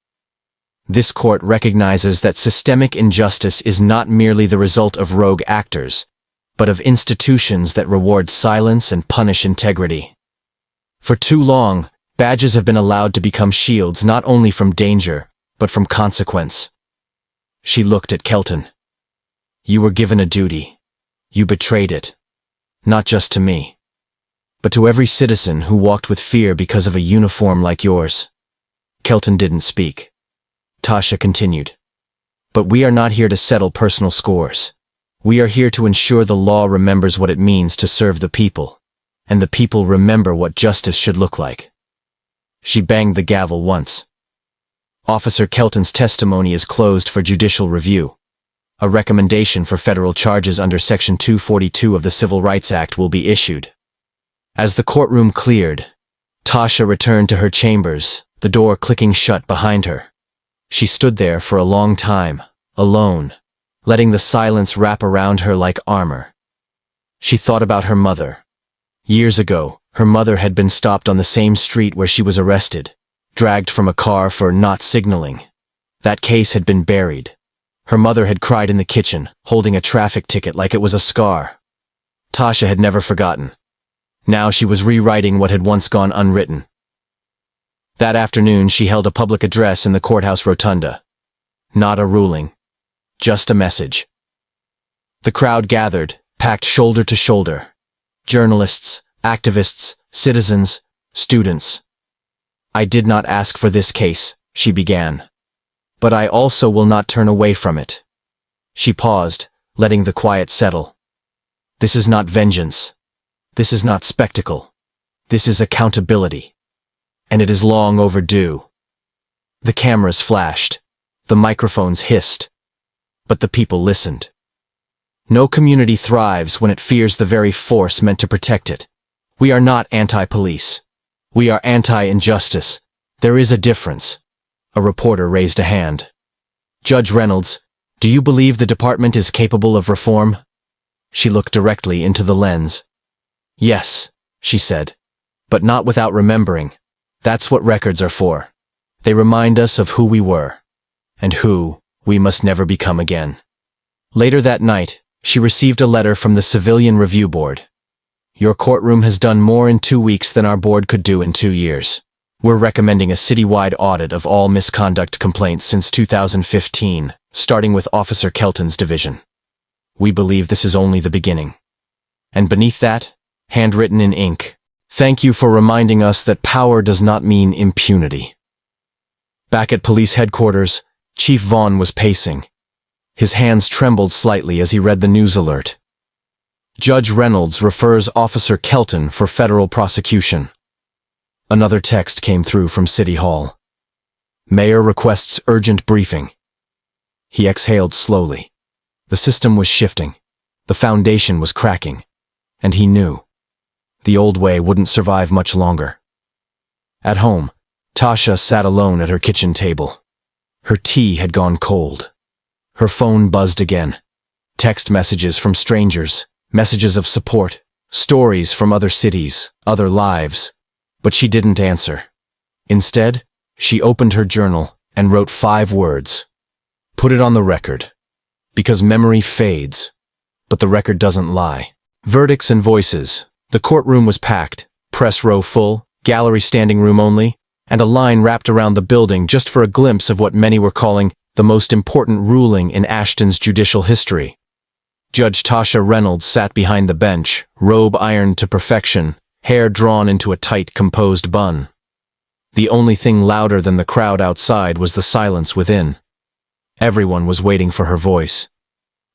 "This court recognizes that systemic injustice is not merely the result of rogue actors, but of institutions that reward silence and punish integrity. For too long, badges have been allowed to become shields not only from danger, but from consequence." She looked at Kelton. "You were given a duty. You betrayed it. Not just to me, but to every citizen who walked with fear because of a uniform like yours." Kelton didn't speak. Tasha continued. "But we are not here to settle personal scores. We are here to ensure the law remembers what it means to serve the people, and the people remember what justice should look like." She banged the gavel once. "Officer Kelton's testimony is closed for judicial review. A recommendation for federal charges under Section 242 of the Civil Rights Act will be issued." As the courtroom cleared, Tasha returned to her chambers, the door clicking shut behind her. She stood there for a long time, alone, letting the silence wrap around her like armor. She thought about her mother. Years ago, her mother had been stopped on the same street where she was arrested, dragged from a car for not signaling. That case had been buried. Her mother had cried in the kitchen, holding a traffic ticket like it was a scar. Tasha had never forgotten. Now she was rewriting what had once gone unwritten. That afternoon, she held a public address in the courthouse rotunda. Not a ruling, just a message. The crowd gathered, packed shoulder to shoulder. Journalists, activists, citizens, students. I did not ask for this case, she began. But I also will not turn away from it. She paused, letting the quiet settle. This is not vengeance. This is not spectacle. This is accountability. And it is long overdue. The cameras flashed. The microphones hissed. But the people listened. No community thrives when it fears the very force meant to protect it. We are not anti-police. We are anti-injustice. There is a difference. A reporter raised a hand. Judge Reynolds, do you believe the department is capable of reform? She looked directly into the lens. Yes, she said. But not without remembering. That's what records are for. They remind us of who we were. And who we must never become again. Later that night, she received a letter from the Civilian Review Board. Your courtroom has done more in 2 weeks than our board could do in 2 years. We're recommending a citywide audit of all misconduct complaints since 2015, starting with Officer Kelton's division. We believe this is only the beginning. And beneath that, handwritten in ink, thank you for reminding us that power does not mean impunity. Back at police headquarters, Chief Vaughn was pacing. His hands trembled slightly as he read the news alert. Judge Reynolds refers Officer Kelton for federal prosecution. Another text came through from City Hall. Mayor requests urgent briefing. He exhaled slowly. The system was shifting. The foundation was cracking. And he knew. The old way wouldn't survive much longer. At home, Tasha sat alone at her kitchen table. Her tea had gone cold. Her phone buzzed again. Text messages from strangers, messages of support, stories from other cities, other lives. But she didn't answer. Instead, she opened her journal and wrote 5 words. Put it on the record. Because memory fades, but the record doesn't lie. Verdicts and voices. The courtroom was packed, press row full, gallery standing room only, and a line wrapped around the building just for a glimpse of what many were calling the most important ruling in Ashton's judicial history. Judge Tasha Reynolds sat behind the bench, robe ironed to perfection, hair drawn into a tight, composed bun. The only thing louder than the crowd outside was the silence within. Everyone was waiting for her voice.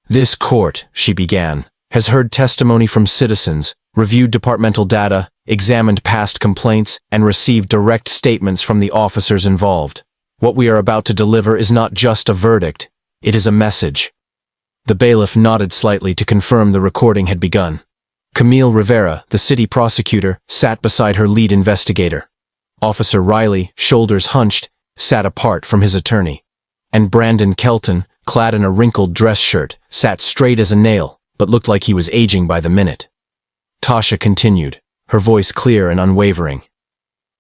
This court, she began, has heard testimony from citizens, reviewed departmental data, examined past complaints, and received direct statements from the officers involved. What we are about to deliver is not just a verdict, it is a message. The bailiff nodded slightly to confirm the recording had begun. Camille Rivera, the city prosecutor, sat beside her lead investigator. Officer Riley, shoulders hunched, sat apart from his attorney. And Brandon Kelton, clad in a wrinkled dress shirt, sat straight as a nail, but looked like he was aging by the minute. Tasha continued, her voice clear and unwavering.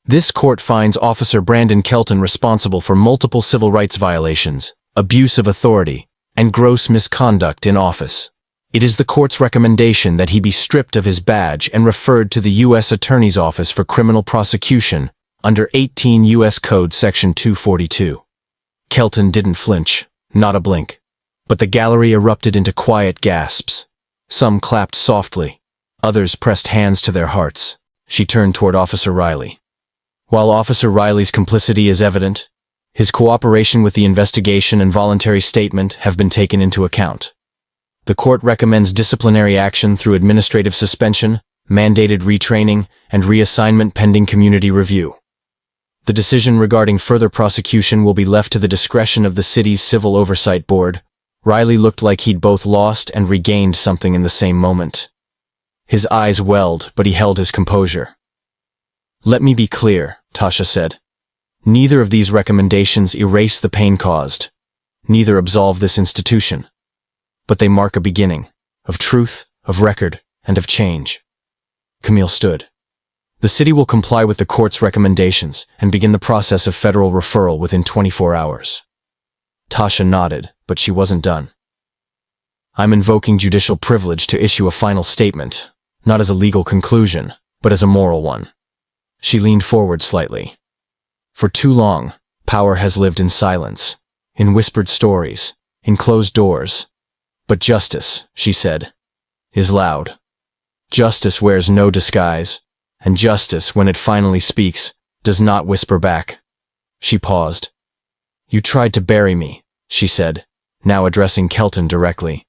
This court finds Officer Brandon Kelton responsible for multiple civil rights violations, abuse of authority, and gross misconduct in office. It is the court's recommendation that he be stripped of his badge and referred to the U.S. Attorney's Office for criminal prosecution under 18 U.S. Code Section 242. Kelton didn't flinch, not a blink. But the gallery erupted into quiet gasps. Some clapped softly. Others pressed hands to their hearts. She turned toward Officer Riley. While Officer Riley's complicity is evident, his cooperation with the investigation and voluntary statement have been taken into account. The court recommends disciplinary action through administrative suspension, mandated retraining, and reassignment pending community review. The decision regarding further prosecution will be left to the discretion of the city's Civil Oversight Board. Riley looked like he'd both lost and regained something in the same moment. His eyes welled, but he held his composure. Let me be clear, Tasha said. Neither of these recommendations erase the pain caused. Neither absolve this institution. But they mark a beginning, of truth, of record, and of change. Camille stood. The city will comply with the court's recommendations and begin the process of federal referral within 24 hours. Tasha nodded, but she wasn't done. I'm invoking judicial privilege to issue a final statement, not as a legal conclusion, but as a moral one. She leaned forward slightly. For too long, power has lived in silence, in whispered stories, in closed doors. But justice, she said, is loud. Justice wears no disguise, and justice, when it finally speaks, does not whisper back. She paused. You tried to bury me, she said, now addressing Kelton directly.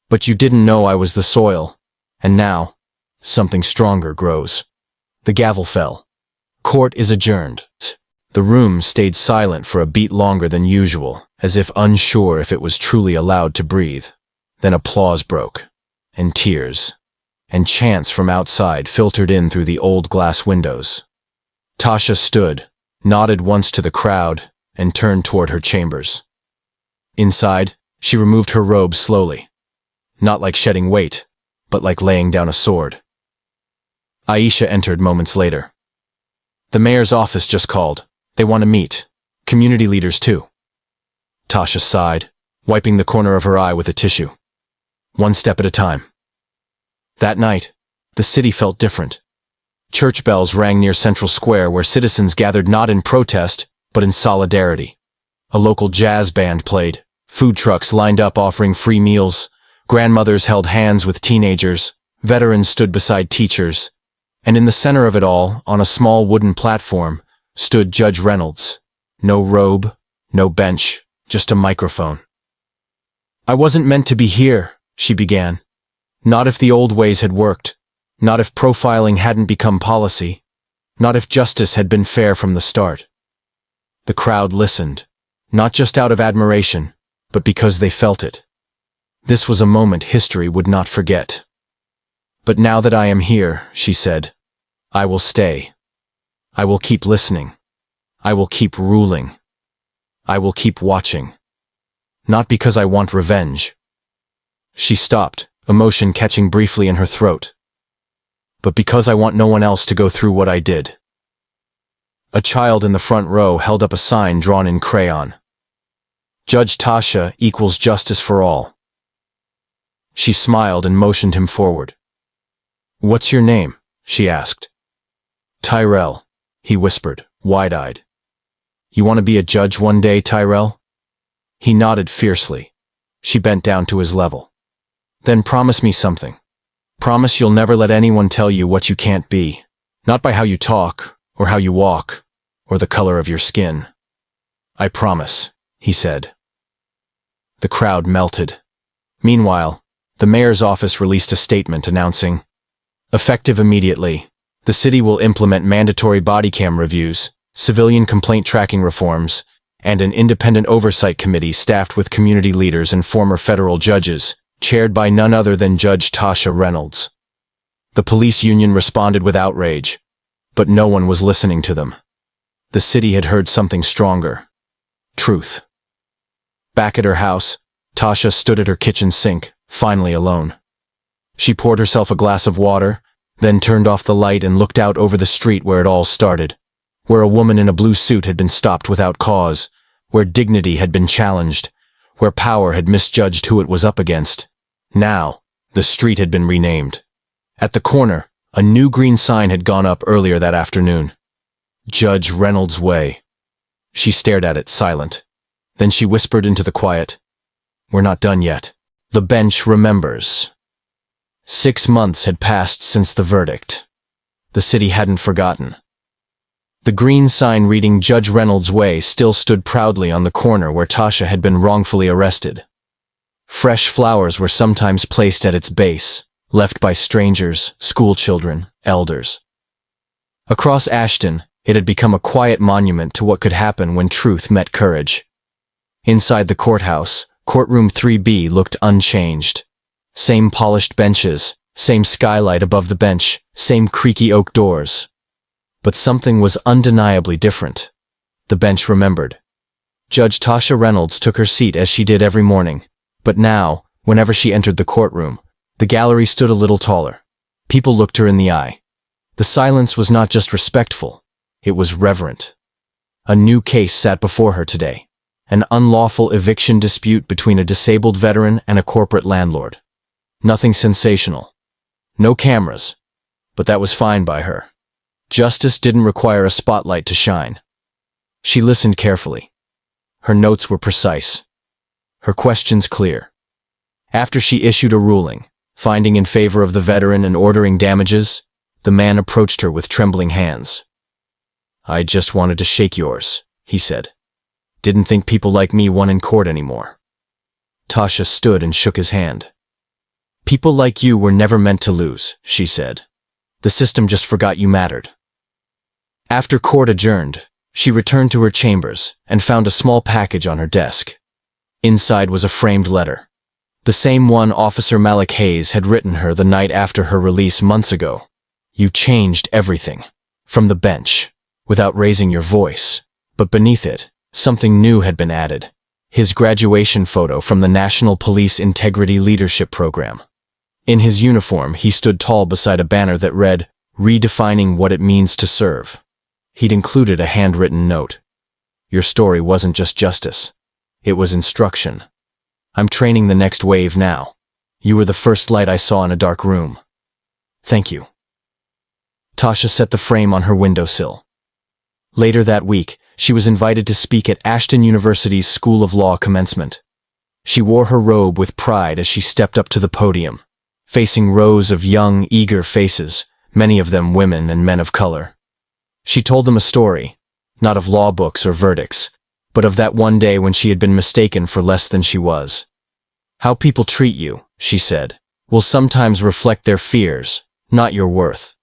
But you didn't know I was the soil, and now, something stronger grows. The gavel fell. Court is adjourned. The room stayed silent for a beat longer than usual, as if unsure if it was truly allowed to breathe. Then applause broke, and tears, and chants from outside filtered in through the old glass windows. Tasha stood, nodded once to the crowd, and turned toward her chambers. Inside, she removed her robe slowly, not like shedding weight, but like laying down a sword. Aisha entered moments later. The mayor's office just called. They want to meet. Community leaders too. Tasha sighed, wiping the corner of her eye with a tissue. One step at a time. That night, the city felt different. Church bells rang near Central Square where citizens gathered not in protest, but in solidarity. A local jazz band played. Food trucks lined up offering free meals. Grandmothers held hands with teenagers. Veterans stood beside teachers. And in the center of it all, on a small wooden platform, stood Judge Reynolds. No robe, no bench, just a microphone. I wasn't meant to be here, she began. Not if the old ways had worked. Not if profiling hadn't become policy. Not if justice had been fair from the start. The crowd listened, not just out of admiration, but because they felt it. This was a moment history would not forget. But now that I am here, she said, I will stay. I will keep listening. I will keep ruling. I will keep watching. Not because I want revenge. She stopped, emotion catching briefly in her throat. But because I want no one else to go through what I did. A child in the front row held up a sign drawn in crayon. Judge Tasha equals justice for all. She smiled and motioned him forward. What's your name? She asked. Tyrell, he whispered, wide-eyed. You want to be a judge one day, Tyrell? He nodded fiercely. She bent down to his level. Then promise me something. Promise you'll never let anyone tell you what you can't be. Not by how you talk, or how you walk, or the color of your skin. I promise, he said. The crowd melted. Meanwhile, the mayor's office released a statement announcing, effective immediately, the city will implement mandatory body cam reviews, civilian complaint tracking reforms, and an independent oversight committee staffed with community leaders and former federal judges, chaired by none other than Judge Tasha Reynolds. The police union responded with outrage, but no one was listening to them. The city had heard something stronger. Truth. Back at her house, Tasha stood at her kitchen sink, finally alone. She poured herself a glass of water, then turned off the light and looked out over the street where it all started, where a woman in a blue suit had been stopped without cause, where dignity had been challenged, where power had misjudged who it was up against. Now, the street had been renamed. At the corner, a new green sign had gone up earlier that afternoon. Judge Reynolds' Way. She stared at it, silent. Then she whispered into the quiet, We're not done yet. The bench remembers. 6 months had passed since the verdict. The city hadn't forgotten. The green sign reading Judge Reynolds' Way still stood proudly on the corner where Tasha had been wrongfully arrested. Fresh flowers were sometimes placed at its base, left by strangers, schoolchildren, elders. Across Ashton, it had become a quiet monument to what could happen when truth met courage. Inside the courthouse, Courtroom 3B looked unchanged. Same polished benches, same skylight above the bench, same creaky oak doors. But something was undeniably different. The bench remembered. Judge Tasha Reynolds took her seat as she did every morning, but now, whenever she entered the courtroom, the gallery stood a little taller. People looked her in the eye. The silence was not just respectful, it was reverent. A new case sat before her today. An unlawful eviction dispute between a disabled veteran and a corporate landlord. Nothing sensational. No cameras. But that was fine by her. Justice didn't require a spotlight to shine. She listened carefully. Her notes were precise. Her questions clear. After she issued a ruling, finding in favor of the veteran and ordering damages, the man approached her with trembling hands. "I just wanted to shake yours," he said. "Didn't think people like me won in court anymore." Tasha stood and shook his hand. "People like you were never meant to lose," she said. "The system just forgot you mattered." After court adjourned, she returned to her chambers and found a small package on her desk. Inside was a framed letter. The same one Officer Malik Hayes had written her the night after her release months ago. "You changed everything." From the bench, without raising your voice. But beneath it, something new had been added. His graduation photo from the National Police Integrity Leadership Program. In his uniform, he stood tall beside a banner that read, "Redefining what it means to serve." He'd included a handwritten note. "Your story wasn't just justice. It was instruction. I'm training the next wave now. You were the first light I saw in a dark room. Thank you." Tasha set the frame on her windowsill. Later that week, she was invited to speak at Ashton University's School of Law commencement. She wore her robe with pride as she stepped up to the podium, facing rows of young, eager faces, many of them women and men of color. She told them a story, not of law books or verdicts, but of that one day when she had been mistaken for less than she was. "How people treat you," she said, "will sometimes reflect their fears, not your worth.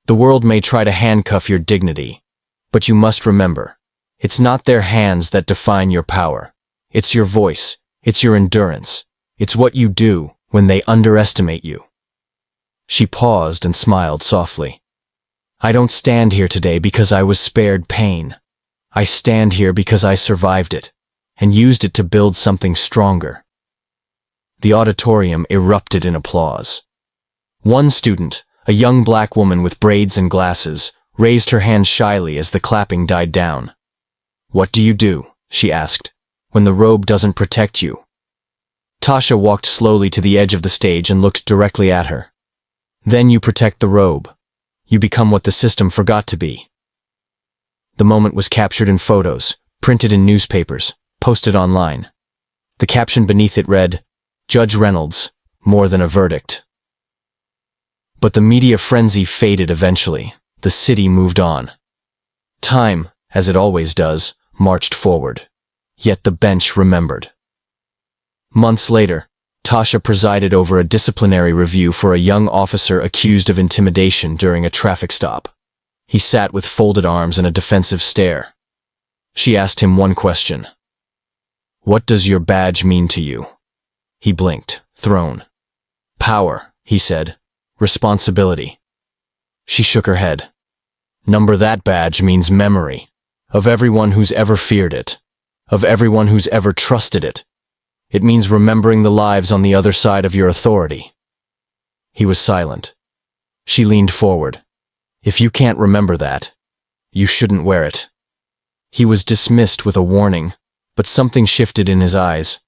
The world may try to handcuff your dignity, but you must remember, it's not their hands that define your power. It's your voice, it's your endurance, it's what you do when they underestimate you." She paused and smiled softly. "I don't stand here today because I was spared pain. I stand here because I survived it, and used it to build something stronger." The auditorium erupted in applause. One student, a young black woman with braids and glasses, raised her hand shyly as the clapping died down. "What do you do," she asked, "when the robe doesn't protect you?" Tasha walked slowly to the edge of the stage and looked directly at her. "Then you protect the robe. You become what the system forgot to be." The moment was captured in photos, printed in newspapers, posted online. The caption beneath it read, "Judge Reynolds, more than a verdict." But the media frenzy faded eventually. The city moved on. Time, as it always does, marched forward. Yet the bench remembered. Months later, Tasha presided over a disciplinary review for a young officer accused of intimidation during a traffic stop. He sat with folded arms and a defensive stare. She asked him one question. "What does your badge mean to you?" He blinked, thrown. "Power," he said. "Responsibility." She shook her head. "Number that badge means memory. Of everyone who's ever feared it. Of everyone who's ever trusted it. It means remembering the lives on the other side of your authority." He was silent. She leaned forward. "If you can't remember that, you shouldn't wear it." He was dismissed with a warning, but something shifted in his eyes.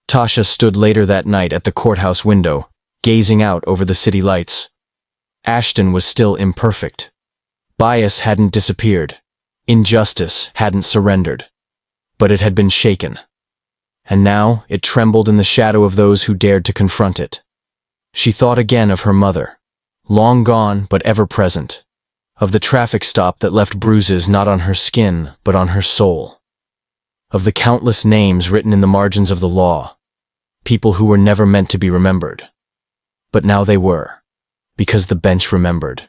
Tasha stood later that night at the courthouse window, gazing out over the city lights. Ashton was still imperfect. Bias hadn't disappeared. Injustice hadn't surrendered. But it had been shaken. And now it trembled in the shadow of those who dared to confront it. She thought again of her mother, long gone but ever present, of the traffic stop that left bruises not on her skin but on her soul, of the countless names written in the margins of the law, people who were never meant to be remembered. But now they were, because the bench remembered.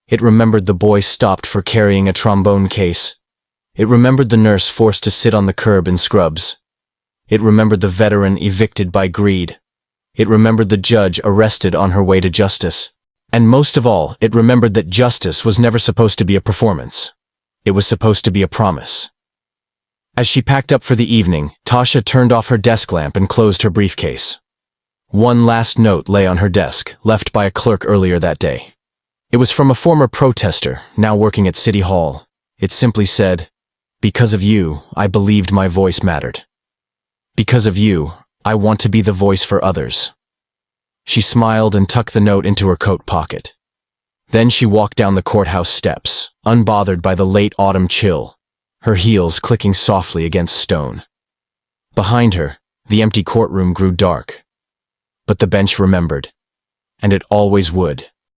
It remembered the boy stopped for carrying a trombone case. It remembered the nurse forced to sit on the curb in scrubs. It remembered the veteran evicted by greed. It remembered the judge arrested on her way to justice. And most of all, it remembered that justice was never supposed to be a performance. It was supposed to be a promise. As she packed up for the evening, Tasha turned off her desk lamp and closed her briefcase. One last note lay on her desk, left by a clerk earlier that day. It was from a former protester, now working at City Hall. It simply said, "Because of you, I believed my voice mattered. Because of you, I want to be the voice for others." She smiled and tucked the note into her coat pocket. Then she walked down the courthouse steps, unbothered by the late autumn chill. her heels clicking softly against stone. Behind her, the empty courtroom grew dark. But the bench remembered. And it always would.